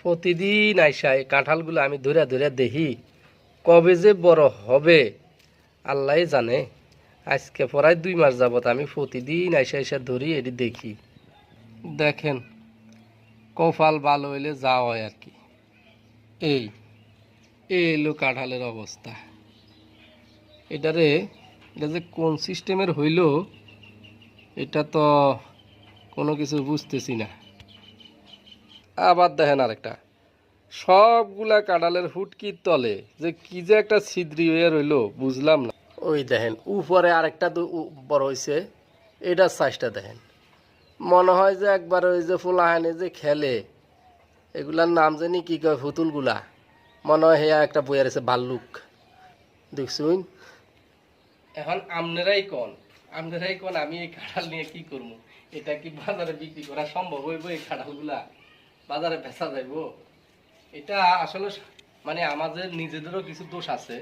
প্রতিদিন আইসা এই কাঁঠালগুলো আমি ধরে ধরে দেখি, কবে যে বড় হবে আল্লাহ জানে। আজকে প্রায় 2 মাস যাবত আমি প্রতিদিন আইসা আইসা ধরি, এটি দেখি। দেখেন, কপাল ভালো হইলে যা হয় আর কি। এই এই এলো কাঁঠালের অবস্থা। এটা যে কোন সিস্টেমের হইল এটা তো কোনো কিছু বুঝতেছি না। আবার দেখেন আরেকটা, সবগুলা কাঁঠালের হুটকির তলে যে কি যে একটা ছিদ্রি হয়ে রইল বুঝলাম না। ওই দেখেন উপরে আরেকটা বড় হয়েছে, এটার সাইজটা দেখেন। মনে হয় যে একবার ওই যে ফুলাহানে যে খেলে, এগুলার নাম জানি কি কয়, পুতুলগুলা, মনে হয় হেয়া একটা বইয়ার আছে ভাল্লুক, দেখছুন। এখন আপনারাই কোন আমি এই কাঁঠাল নিয়ে কি করবো? এটা কি বাজারে বিক্রি করা সম্ভব হইব? এই কাঁঠালগুলা বাজারে বেচা যাইব? এটা আসলে মানে আমাদের নিজেদেরও কিছু দোষ আছে।